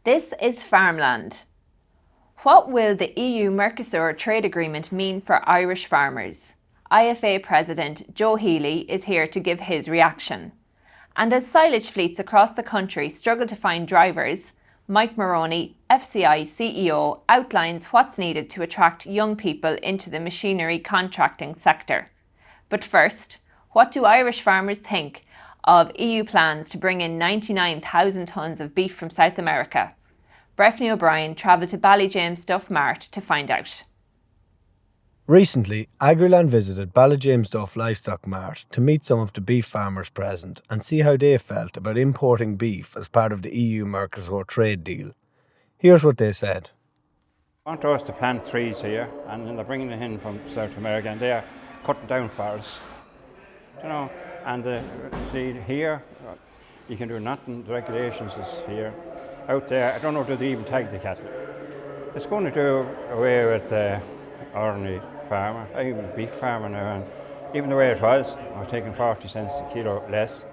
This is FarmLand. What will the EU-Mercosur trade agreement mean for Irish farmers? IFA President Joe Healy is here to give his reaction. And as silage fleets across the country struggle to find drivers, Mike Moroney, FCI CEO, outlines what's needed to attract young people into the machinery contracting sector. But first, what do Irish farmers think of EU plans to bring in 99,000 tonnes of beef from South America? Breifne O'Brien travelled to Ballyjamesduff Mart to find out. Recently, AgriLand visited Ballyjamesduff Livestock Mart to meet some of the beef farmers present and see how they felt about importing beef as part of the EU-Mercosur trade deal. Here's what they said. They want us to plant trees here, and then they're bringing it in from South America, and they are cutting down forests. And see here, you can do nothing. The regulations is here. Out there, I don't know, do they even tag the cattle? It's going to do away with the ordinary farmer, even the beef farmer now, and even the way it was, I was taking 40 cents a kilo less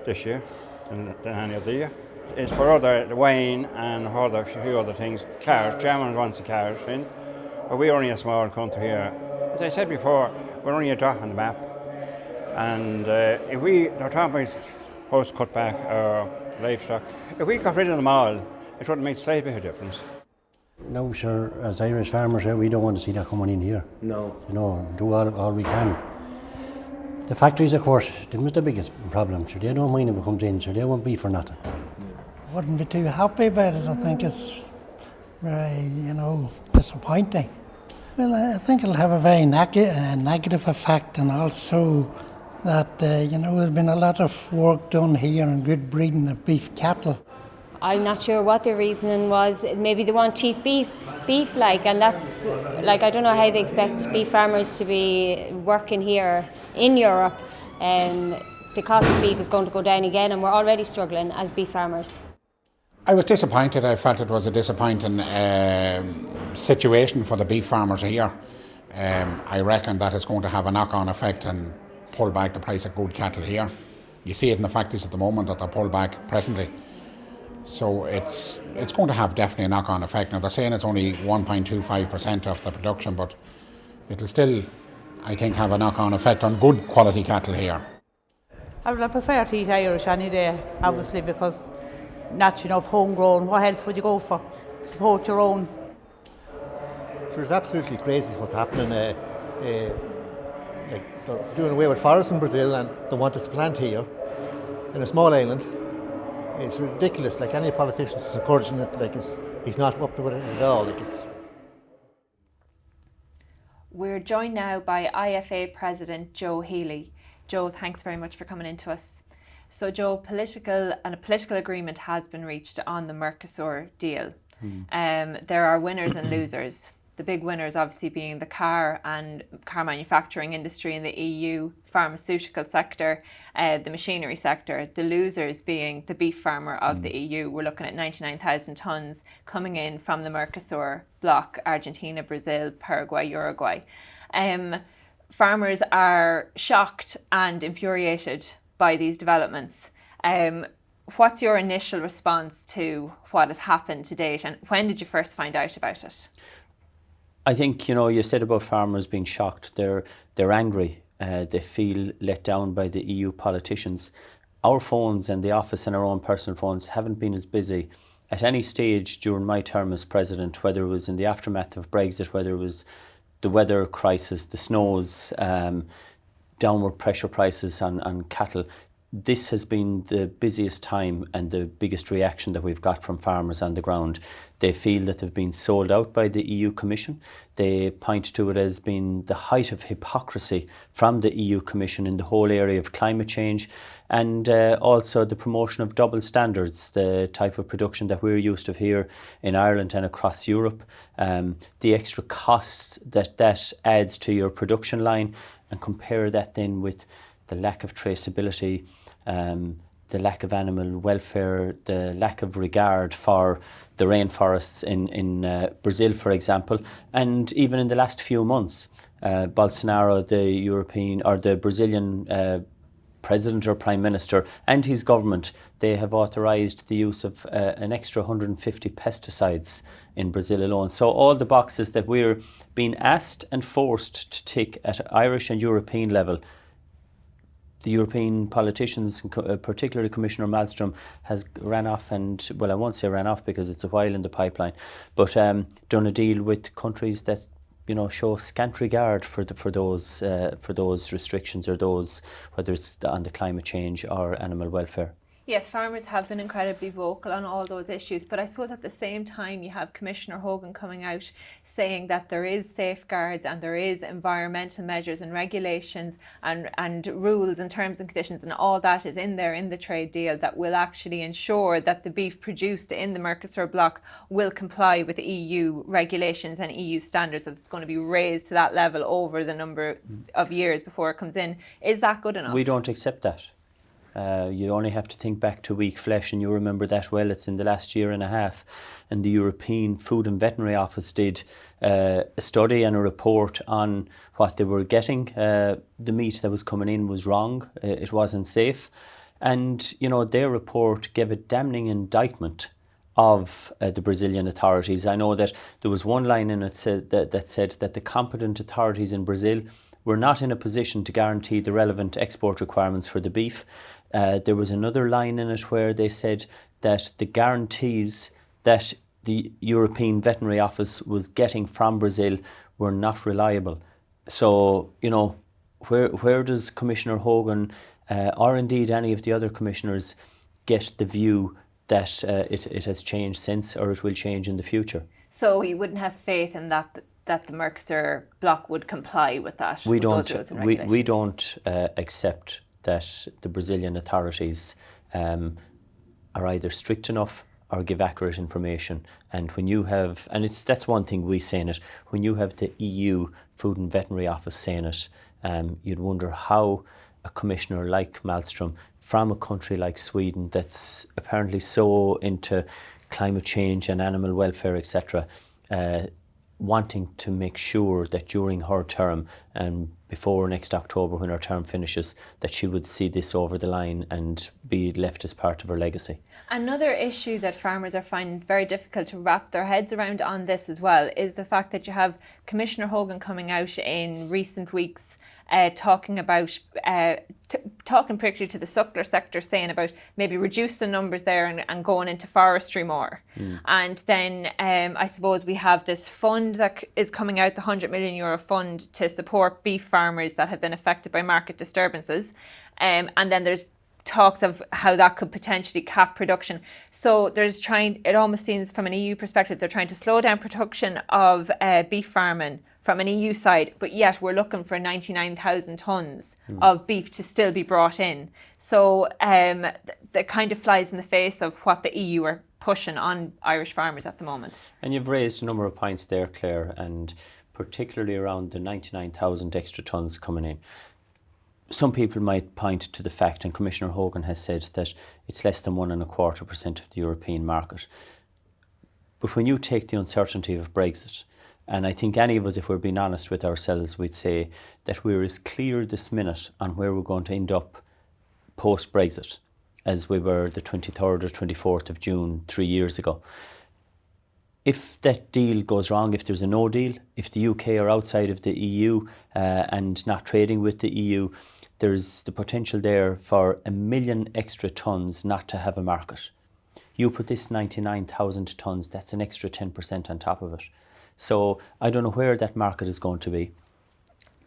this year than any other year. It's for the wine and a few other things. Cars, Germany wants the cars in, but we're only a small country here. As I said before, we're only a dot on the map. And if they're talking about post cutback or livestock, if we got rid of them all, it wouldn't make a slight bit of difference. No, sure, as Irish farmers here, we don't want to see that coming in here. No. Do all we can. The factories, of course, them is the biggest problem. So they don't mind if it comes in, so they won't be for nothing. Wouldn't be too happy about it. I think it's very, disappointing. Well, I think it'll have a very negative effect, and also that, there's been a lot of work done here on good breeding of beef cattle. I'm not sure what the reasoning was. Maybe they want cheap beef, and that's, I don't know how they expect beef farmers to be working here in Europe. The cost of beef is going to go down again, and we're already struggling as beef farmers. I was disappointed. I felt it was a disappointing situation for the beef farmers here. I reckon that it's going to have a knock-on effect and pull back the price of good cattle here. You see it in the factories at the moment that they're pulled back presently. So it's going to have definitely a knock-on effect. Now they're saying it's only 1.25% of the production, but it'll still, I think, have a knock-on effect on good quality cattle here. I would prefer to eat Irish any day, obviously, because not enough homegrown. What else would you go for? Support your own. So it's absolutely crazy what's happening. They're doing away with forests in Brazil, and they want us to plant here in a small island. It's ridiculous. Any politician is encouraging it, he's not up to it at all. We're joined now by IFA President Joe Healy. Joe, thanks very much for coming in to us. So Joe, a political agreement has been reached on the Mercosur deal. There are winners and losers. The big winners obviously being the car manufacturing industry in the EU, pharmaceutical sector, the machinery sector. The losers being the beef farmer of the EU. We're looking at 99,000 tonnes coming in from the Mercosur bloc, Argentina, Brazil, Paraguay, Uruguay. Farmers are shocked and infuriated by these developments. What's your initial response to what has happened to date, and when did you first find out about it? I think, you said about farmers being shocked. They're angry. They feel let down by the EU politicians. Our phones and the office and our own personal phones haven't been as busy at any stage during my term as president, whether it was in the aftermath of Brexit, whether it was the weather crisis, the snows, downward pressure prices on cattle. This has been the busiest time and the biggest reaction that we've got from farmers on the ground. They feel that they've been sold out by the EU Commission. They point to it as being the height of hypocrisy from the EU Commission in the whole area of climate change, and also the promotion of double standards, the type of production that we're used to here in Ireland and across Europe, the extra costs that adds to your production line, and compare that then with the lack of traceability, the lack of animal welfare, the lack of regard for the rainforests in Brazil, for example, and even in the last few months, Bolsonaro, the Brazilian President or Prime Minister and his government, they have authorised the use of an extra 150 pesticides in Brazil alone. So all the boxes that we're being asked and forced to tick at Irish and European level, the European politicians, particularly Commissioner Malmström, has ran off and, well, I won't say ran off because it's a while in the pipeline, but done a deal with countries that, you know, show scant regard for those restrictions, or those, whether it's on the climate change or animal welfare. Yes, farmers have been incredibly vocal on all those issues, but I suppose at the same time you have Commissioner Hogan coming out saying that there is safeguards and there is environmental measures and regulations and rules and terms and conditions, and all that is in there in the trade deal that will actually ensure that the beef produced in the Mercosur bloc will comply with EU regulations and EU standards, that it's going to be raised to that level over the number of years before it comes in. Is that good enough? We don't accept that. You only have to think back to weak flesh, and you remember that well. It's in the last year and a half, and the European Food and Veterinary Office did a study and a report on what they were getting. The meat that was coming in was wrong. It wasn't safe, and you know, their report gave a damning indictment of the Brazilian authorities. I know that there was one line in it that said that the competent authorities in Brazil were not in a position to guarantee the relevant export requirements for the beef. There was another line in it where they said that the guarantees that the European Veterinary Office was getting from Brazil were not reliable. So, you know, where does Commissioner Hogan or indeed any of the other commissioners get the view that it has changed since, or it will change in the future? So you wouldn't have faith in that the Mercosur bloc would comply with that? We don't accept that the Brazilian authorities are either strict enough or give accurate information. And when you have, and that's one thing we say in it, when you have the EU Food and Veterinary Office saying it, you'd wonder how a commissioner like Malmström from a country like Sweden that's apparently so into climate change and animal welfare, etc., wanting to make sure that during her term and before next October when her term finishes, that she would see this over the line and be left as part of her legacy. Another issue that farmers are finding very difficult to wrap their heads around on this as well is the fact that you have Commissioner Hogan coming out in recent weeks talking about, talking particularly to the suckler sector, saying about maybe reduce the numbers there and going into forestry more. And then I suppose we have this fund that is coming out, the €100 million fund to support beef farmers that have been affected by market disturbances. And then there's talks of how that could potentially cap production. So it almost seems from an EU perspective, they're trying to slow down production of beef farming from an EU side, but yet we're looking for 99,000 tonnes of beef to still be brought in. So that kind of flies in the face of what the EU are pushing on Irish farmers at the moment. And you've raised a number of points there, Claire, and particularly around the 99,000 extra tonnes coming in. Some people might point to the fact, and Commissioner Hogan has said, that it's less than 1.25% of the European market. But when you take the uncertainty of Brexit, and I think any of us, if we're being honest with ourselves, we'd say that we're as clear this minute on where we're going to end up post-Brexit as we were the 23rd or 24th of June 3 years ago. If that deal goes wrong, if there's a no deal, if the UK are outside of the EU and not trading with the EU, there's the potential there for 1 million extra tonnes not to have a market. You put this 99,000 tonnes, that's an extra 10% on top of it. So I don't know where that market is going to be.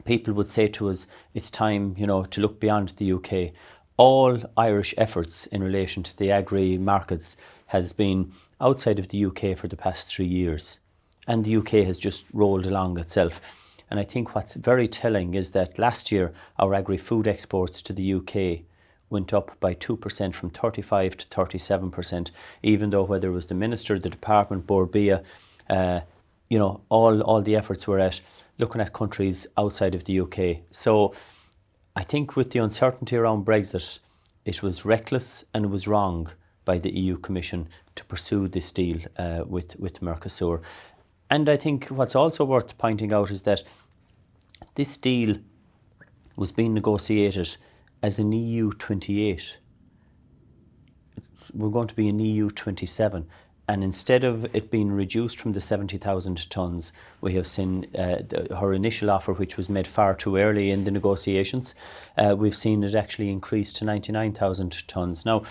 People would say to us, it's time, to look beyond the UK. All Irish efforts in relation to the agri markets has been outside of the UK for the past 3 years. And the UK has just rolled along itself. And I think what's very telling is that last year, our agri-food exports to the UK went up by 2% from 35 to 37%, even though whether it was the Minister, the Department, Bord Bia, all the efforts were at looking at countries outside of the UK. So I think with the uncertainty around Brexit, it was reckless and it was wrong by the EU Commission to pursue this deal with Mercosur. And I think what's also worth pointing out is that this deal was being negotiated as an EU28. We're going to be an EU27. And instead of it being reduced from the 70,000 tonnes, we have seen her initial offer, which was made far too early in the negotiations, we've seen it actually increase to 99,000 tonnes. Now,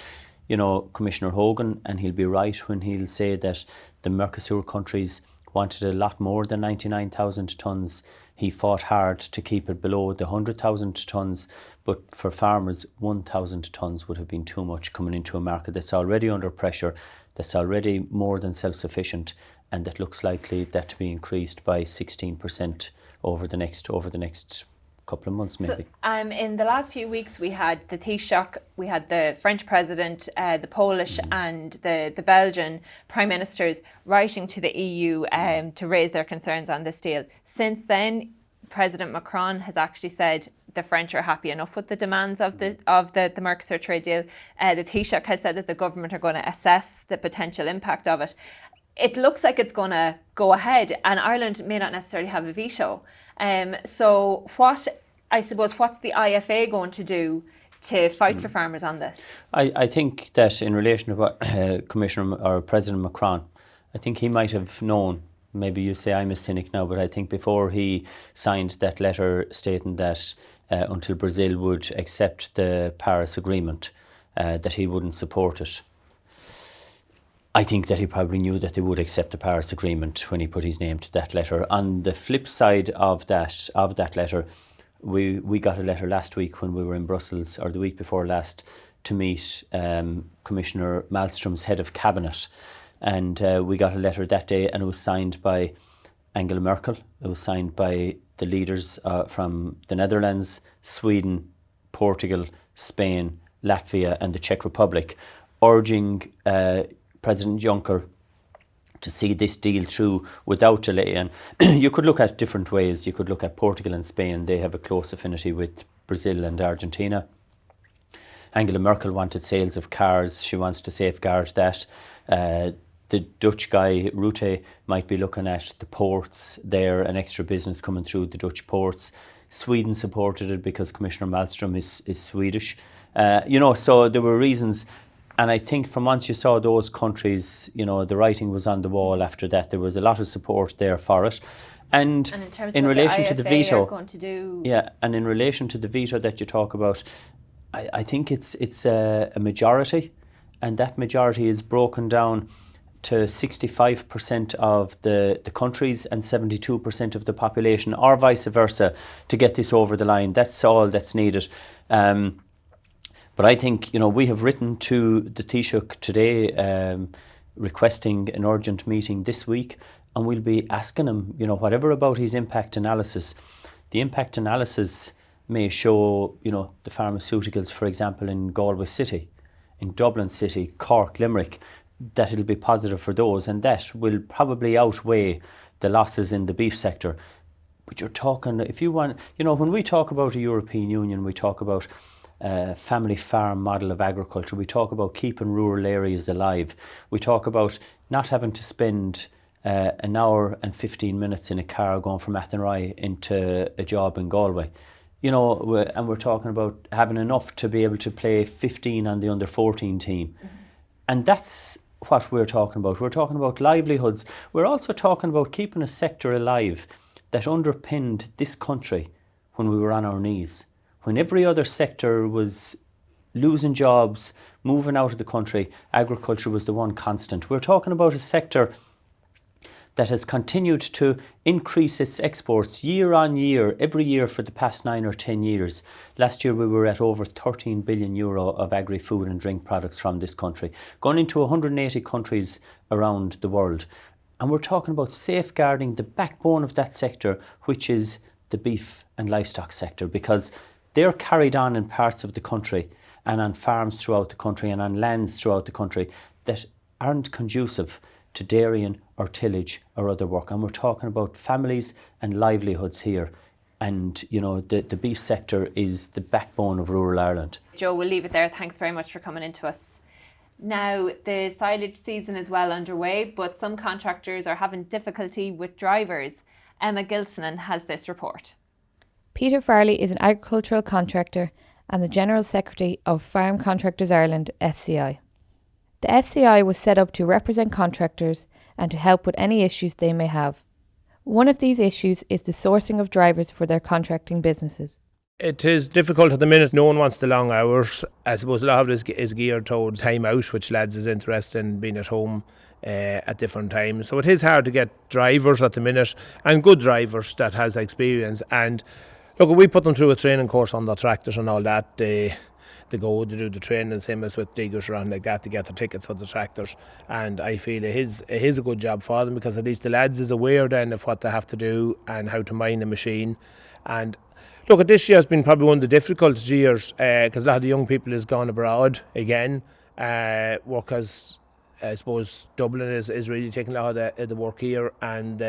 you know, Commissioner Hogan, and he'll be right when he'll say that the Mercosur countries wanted a lot more than 99,000 tonnes. He fought hard to keep it below the 100,000 tonnes, but for farmers, 1,000 tonnes would have been too much coming into a market that's already under pressure, that's already more than self-sufficient, and that looks likely that to be increased by 16% over the next couple of months maybe. So, in the last few weeks we had the Taoiseach, we had the French President, the Polish and the Belgian Prime Ministers writing to the EU to raise their concerns on this deal. Since then, President Macron has actually said the French are happy enough with the demands of the Mercosur trade deal. The Taoiseach has said that the government are going to assess the potential impact of it. It looks like it's going to go ahead, and Ireland may not necessarily have a veto. So what's the IFA going to do to fight for farmers on this? I think that in relation to what Commissioner or President Macron, I think he might have known. Maybe you say I'm a cynic now, but I think before he signed that letter stating that until Brazil would accept the Paris Agreement, that he wouldn't support it. I think that he probably knew that they would accept the Paris Agreement when he put his name to that letter. On the flip side of that letter, we got a letter last week when we were in Brussels, or the week before last, to meet Commissioner Malmström's head of cabinet. And we got a letter that day, and it was signed by Angela Merkel. It was signed by the leaders from the Netherlands, Sweden, Portugal, Spain, Latvia and the Czech Republic, urging President Juncker to see this deal through without delay. And you could look at different ways. You could look at Portugal and Spain. They have a close affinity with Brazil and Argentina. Angela Merkel wanted sales of cars. She wants to safeguard that. The Dutch guy, Rutte, might be looking at the ports there, an extra business coming through the Dutch ports. Sweden supported it because Commissioner Malmström is Swedish. So there were reasons. And I think from once you saw those countries, the writing was on the wall after that. There was a lot of support there for it. And in terms in of relation what to the the IFA veto, are going to do. Yeah, and in relation to the veto that you talk about, I think it's a majority, and that majority is broken down to 65% of the countries and 72% of the population, or vice versa, to get this over the line. That's all that's needed. But I think, we have written to the Taoiseach today requesting an urgent meeting this week, and we'll be asking him, whatever about his impact analysis. The impact analysis may show, the pharmaceuticals, for example, in Galway City, in Dublin City, Cork, Limerick, that it'll be positive for those, and that will probably outweigh the losses in the beef sector. But you're talking, if you want, when we talk about a European Union, we talk about family farm model of agriculture. We talk about keeping rural areas alive. We talk about not having to spend an hour and 15 minutes in a car going from Athenry into a job in Galway. And we're talking about having enough to be able to play 15 on the under 14 team. Mm-hmm. And that's what we're talking about. We're talking about livelihoods. We're also talking about keeping a sector alive that underpinned this country when we were on our knees. When every other sector was losing jobs, moving out of the country, agriculture was the one constant. We're talking about a sector that has continued to increase its exports year on year, every year for the past 9 or 10 years. Last year we were at over €13 billion of agri-food and drink products from this country, going into 180 countries around the world. And we're talking about safeguarding the backbone of that sector, which is the beef and livestock sector, because they're carried on in parts of the country and on farms throughout the country and on lands throughout the country that aren't conducive to dairying or tillage or other work. And we're talking about families and livelihoods here. And, the beef sector is the backbone of rural Ireland. Joe, we'll leave it there. Thanks very much for coming in to us. Now, the silage season is well underway, but some contractors are having difficulty with drivers. Emma Gilsenan has this report. Peter Farrelly is an agricultural contractor and the General Secretary of Farm Contractors Ireland, FCI. The FCI was set up to represent contractors and to help with any issues they may have. One of these issues is the sourcing of drivers for their contracting businesses. It is difficult at the minute. No one wants the long hours. I suppose a lot of it is geared towards time out, which lads is interested in being at home at different times. So it is hard to get drivers at the minute, and good drivers that has experience. And look, we put them through a training course on their tractors and all that. They go to do the training, same as with diggers around like that, to get their tickets for the tractors. And I feel it is a good job for them, because at least the lads is aware then of what they have to do and how to mine a machine. And look, this year has been probably one of the difficult years, because a lot of the young people has gone abroad again. Workers, I suppose Dublin is really taking a lot of the work here, and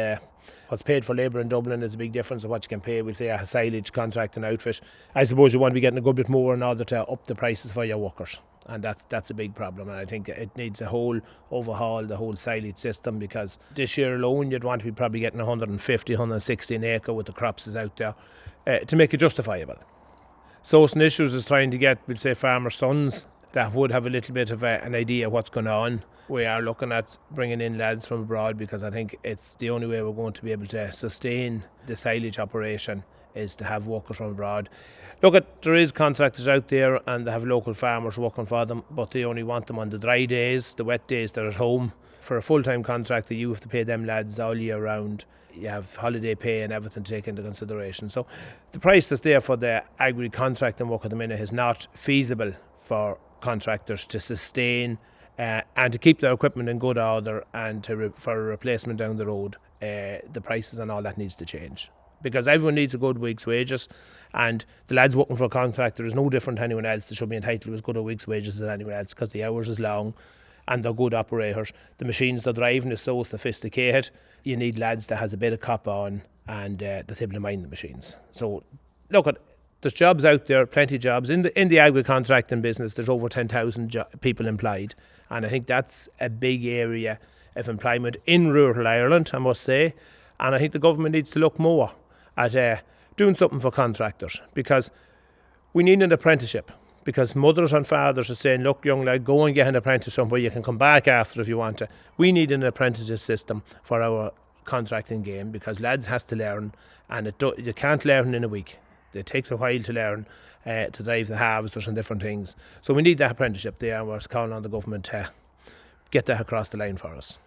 what's paid for labour in Dublin is a big difference of what you can pay, we'll say, a silage contract and outfit. I suppose you want to be getting a good bit more in order to up the prices for your workers, and that's a big problem. And I think it needs a whole overhaul, the whole silage system, because this year alone you'd want to be probably getting 150, 160 an acre with the crops is out there to make it justifiable. Sourcing issues is trying to get, we'll say, farmer sons that would have a little bit of an idea of what's going on. We are looking at bringing in lads from abroad, because I think it's the only way we're going to be able to sustain the silage operation is to have workers from abroad. Look, there is contractors out there and they have local farmers working for them, but they only want them on the dry days. The wet days they're at home. For a full-time contractor, you have to pay them lads all year round. You have holiday pay and everything to take into consideration. So the price that's there for the agri-contracting work at the minute is not feasible for contractors to sustain and to keep their equipment in good order, and for a replacement down the road. The prices and all that needs to change, because everyone needs a good week's wages, and the lads working for a contractor is no different to anyone else. They should be entitled to as good a week's wages as anyone else, because the hours is long and they're good operators. The machines they're driving is so sophisticated, you need lads that has a bit of cop on and that's able to mind the machines. So look, there's jobs out there, plenty of jobs. In the agri-contracting business, there's over 10,000 people employed. And I think that's a big area of employment in rural Ireland, I must say. And I think the government needs to look more at doing something for contractors, because we need an apprenticeship. Because mothers and fathers are saying, look, young lad, go and get an apprentice somewhere, you can come back after if you want to. We need an apprenticeship system for our contracting game, because lads has to learn, and you can't learn in a week. It takes a while to learn to drive the harvesters and different things. So we need that apprenticeship there, and we're calling on the government to get that across the line for us.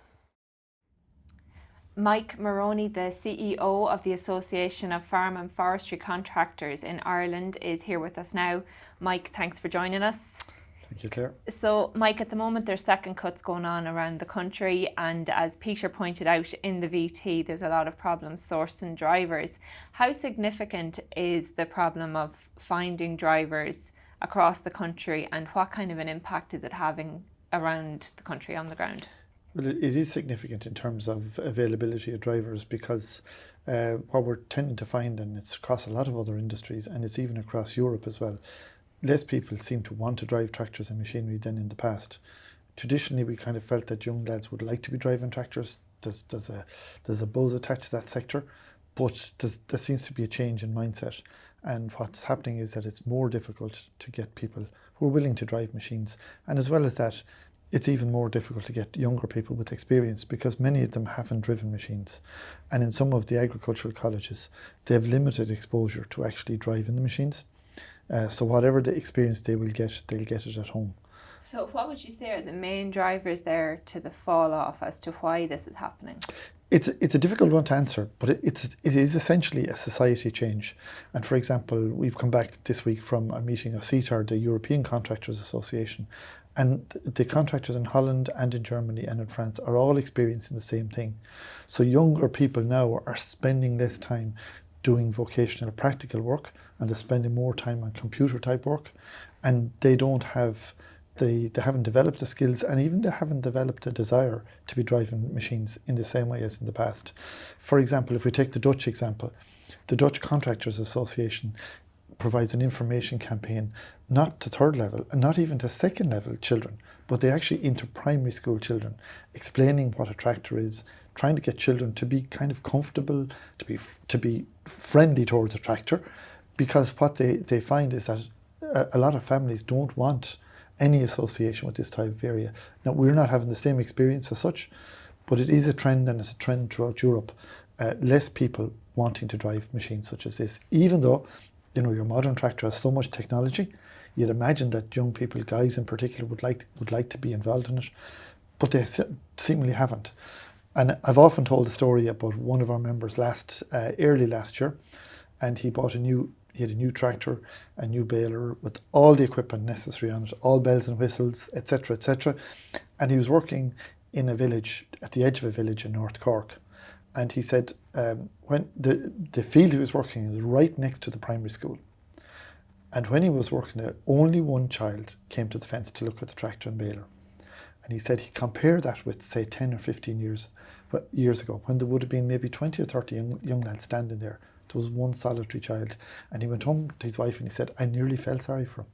Mike Moroney, the CEO of the Association of Farm and Forestry Contractors in Ireland, is here with us now. Mike, thanks for joining us. Thank you, Claire. So, Mike, at the moment there's second cuts going on around the country, and as Peter pointed out in the VT, there's a lot of problems sourcing drivers. How significant is the problem of finding drivers across the country, and what kind of an impact is it having around the country on the ground? Well, it is significant in terms of availability of drivers, because what we're tending to find, and it's across a lot of other industries, and it's even across Europe as well, less people seem to want to drive tractors and machinery than in the past. Traditionally, we kind of felt that young lads would like to be driving tractors. There's a buzz attached to that sector, but there seems to be a change in mindset. And what's happening is that it's more difficult to get people who are willing to drive machines. And as well as that, it's even more difficult to get younger people with experience, because many of them haven't driven machines. And in some of the agricultural colleges, they have limited exposure to actually driving the machines. So whatever the experience they will get, they'll get it at home. So what would you say are the main drivers there to the fall off as to why this is happening? It's a difficult one to answer, but it is essentially a society change. And for example, we've come back this week from a meeting of CETAR, the European Contractors Association, and the contractors in Holland and in Germany and in France are all experiencing the same thing. So younger people now are spending less time doing vocational practical work, and they're spending more time on computer type work, and they haven't developed the skills, and even they haven't developed a desire to be driving machines in the same way as in the past. For example, if we take the Dutch example, the Dutch Contractors Association provides an information campaign not to third level and not even to second level children, but they actually into primary school children, explaining what a tractor is, trying to get children to be kind of comfortable, to be friendly towards a tractor, because what they find is that a lot of families don't want any association with this type of area. Now, we're not having the same experience as such, but it is a trend, and it's a trend throughout Europe. Less people wanting to drive machines such as this, even though, you know, your modern tractor has so much technology. You'd imagine that young people, guys in particular, would like to be involved in it, but they seemingly haven't. And I've often told the story about one of our members early last year, and he had a new tractor, a new baler with all the equipment necessary on it, all bells and whistles, etc., etc. And he was working in a village, at the edge of a village in North Cork. And he said when the field he was working in was right next to the primary school. And when he was working there, only one child came to the fence to look at the tractor and baler. And he said he compared that with, say, 10 or 15 years ago, when there would have been maybe 20 or 30 young lads standing there. There was one solitary child. And he went home to his wife and he said, I nearly felt sorry for him.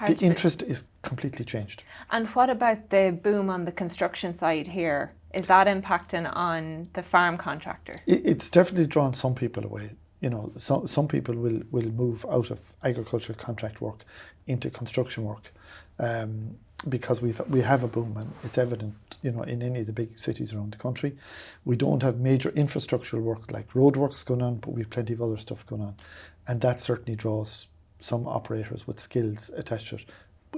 The interest is completely changed. And what about the boom on the construction side here? Is that impacting on the farm contractor? It's definitely drawn some people away. You know, some people will move out of agricultural contract work into construction work because we have a boom, and it's evident, you know, in any of the big cities around the country. We don't have major infrastructural work like roadworks going on, but we've plenty of other stuff going on, and that certainly draws some operators with skills attached to it.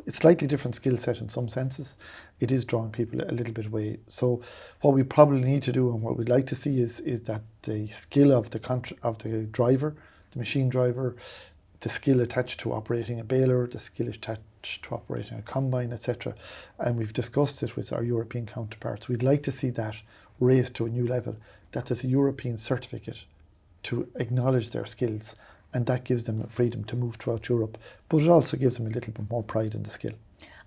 It's a slightly different skill set in some senses. It is drawing people a little bit away. So what we probably need to do, and what we'd like to see, is that the skill of the driver, the machine driver, the skill attached to operating a baler, the skill attached to operating a combine, etc. And we've discussed it with our European counterparts. We'd like to see that raised to a new level, that there's a European certificate to acknowledge their skills, and that gives them freedom to move throughout Europe, but it also gives them a little bit more pride in the skill.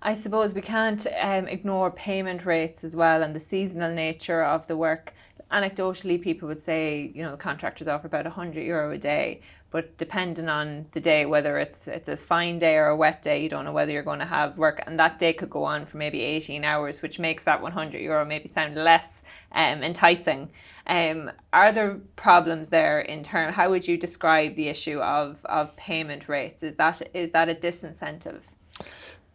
I suppose we can't ignore payment rates as well, and the seasonal nature of the work. Anecdotally, people would say, you know, the contractors offer about €100 a day, but depending on the day, whether it's a fine day or a wet day, you don't know whether you're going to have work, and that day could go on for maybe 18 hours, which makes that €100 maybe sound less enticing. Are there problems there in terms? How would you describe the issue of payment rates? Is that a disincentive?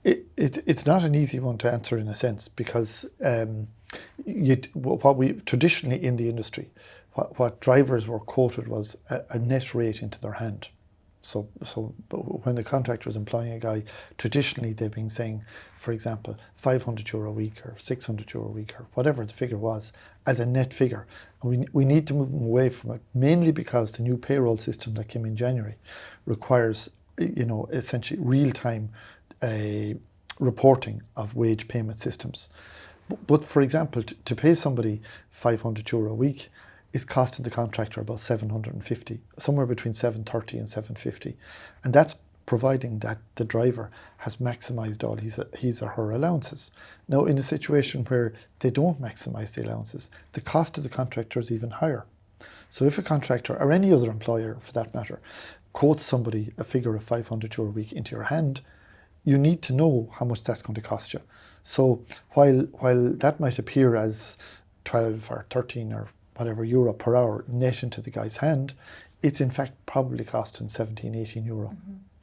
It's not an easy one to answer in a sense, because what we traditionally in the industry, what drivers were quoted was a net rate into their hand. So when the contractor is employing a guy, traditionally they've been saying, for example, €500 a week or €600 a week or whatever the figure was, as a net figure. And we need to move them away from it, mainly because the new payroll system that came in January requires, you know, essentially real-time reporting of wage payment systems. But for example, to pay somebody €500 a week is costing the contractor about $750, somewhere between $730 and $750, and that's providing that the driver has maximised all his or her allowances. Now, in a situation where they don't maximise the allowances, the cost of the contractor is even higher. So if a contractor, or any other employer for that matter, quotes somebody a figure of €500 a week into your hand, you need to know how much that's going to cost you. So while that might appear as 12 or 13 or whatever euro per hour net into the guy's hand, it's in fact probably costing 17, 18 euro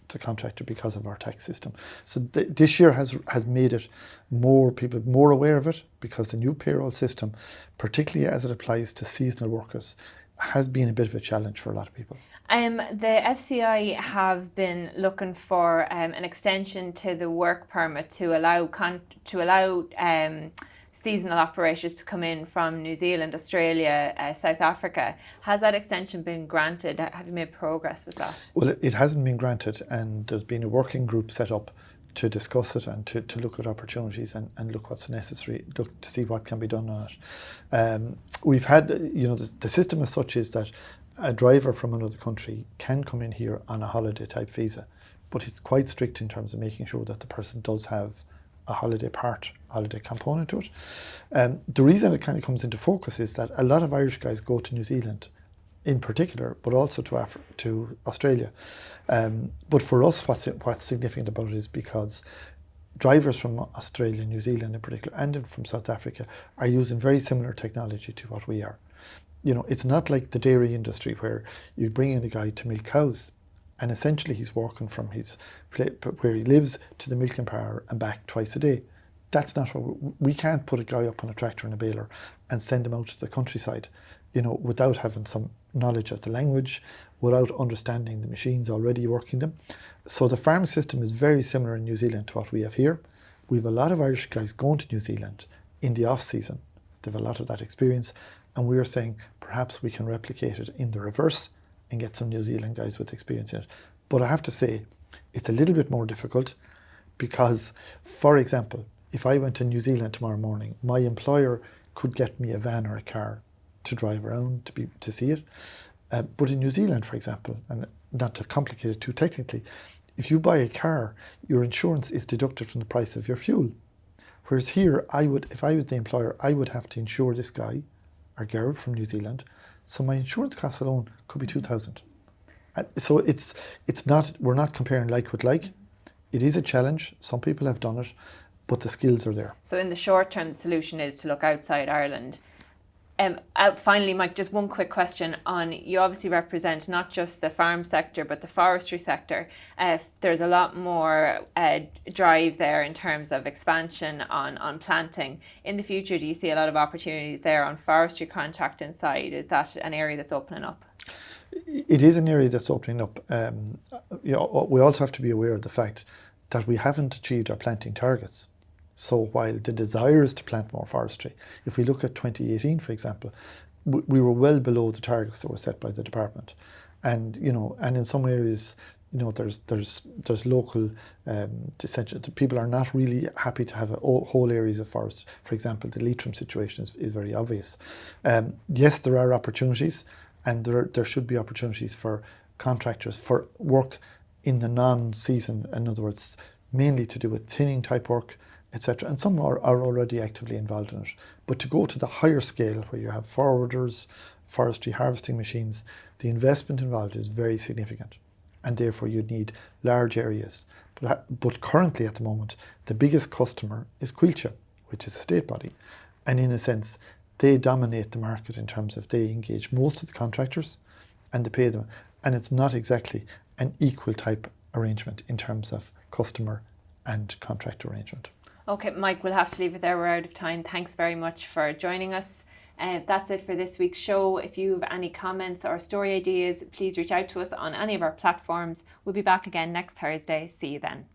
to contractor because of our tax system. So this year has made it people more aware of it, because the new payroll system, particularly as it applies to seasonal workers, has been a bit of a challenge for a lot of people. The FCI have been looking for an extension to the work permit to allow seasonal operators to come in from New Zealand, Australia, South Africa. Has that extension been granted? Have you made progress with that? Well, it hasn't been granted, and there's been a working group set up to discuss it and to look at opportunities and look what's necessary, look to see what can be done on it. We've had, you know, the system as such is that a driver from another country can come in here on a holiday type visa, but it's quite strict in terms of making sure that the person does have a holiday component to it. The reason it kind of comes into focus is that a lot of Irish guys go to New Zealand in particular, but also to Australia. But for us, what's significant about it is because drivers from Australia, New Zealand in particular, and from South Africa are using very similar technology to what we are. You know, it's not like the dairy industry where you bring in a guy to milk cows And essentially he's walking from where he lives to the milking parlour and back twice a day. That's not what we can't put a guy up on a tractor and a baler and send him out to the countryside, without having some knowledge of the language, without understanding the machines already working them. So the farming system is very similar in New Zealand to what we have here. We have a lot of Irish guys going to New Zealand in the off season. They have a lot of that experience, and we are saying perhaps we can replicate it in the reverse and get some New Zealand guys with experience in it. But I have to say, it's a little bit more difficult because, for example, if I went to New Zealand tomorrow morning, my employer could get me a van or a car to drive around to see it. But in New Zealand, for example, and not to complicate it too technically, if you buy a car, your insurance is deducted from the price of your fuel. Whereas here, if I was the employer, I would have to insure this guy or girl from New Zealand. So my insurance cost alone could be 2,000. So it's not, we're not comparing like with like. It is a challenge. Some people have done it, but the skills are there. So in the short term, the solution is to look outside Ireland. Finally, Mike, just one quick question on, you obviously represent not just the farm sector, but the forestry sector. There's a lot more drive there in terms of expansion on planting. In the future, do you see a lot of opportunities there on forestry contracting side? Is that an area that's opening up? It is an area that's opening up. We also have to be aware of the fact that we haven't achieved our planting targets. So while the desire is to plant more forestry, if we look at 2018, for example, we were well below the targets that were set by the department. And, and in some areas, there's local, people are not really happy to have whole areas of forest. For example, the Leitrim situation is very obvious. Yes, there are opportunities, and there should be opportunities for contractors for work in the non-season, in other words, mainly to do with thinning type work, etc. And some are already actively involved in it. But to go to the higher scale where you have forwarders, forestry harvesting machines, the investment involved is very significant. And therefore you'd need large areas. But currently at the moment, the biggest customer is Coillte, which is a state body. And in a sense, they dominate the market in terms of they engage most of the contractors and they pay them. And it's not exactly an equal type arrangement in terms of customer and contractor arrangement. Okay, Mike, we'll have to leave it there. We're out of time. Thanks very much for joining us. That's it for this week's show. If you have any comments or story ideas, please reach out to us on any of our platforms. We'll be back again next Thursday. See you then.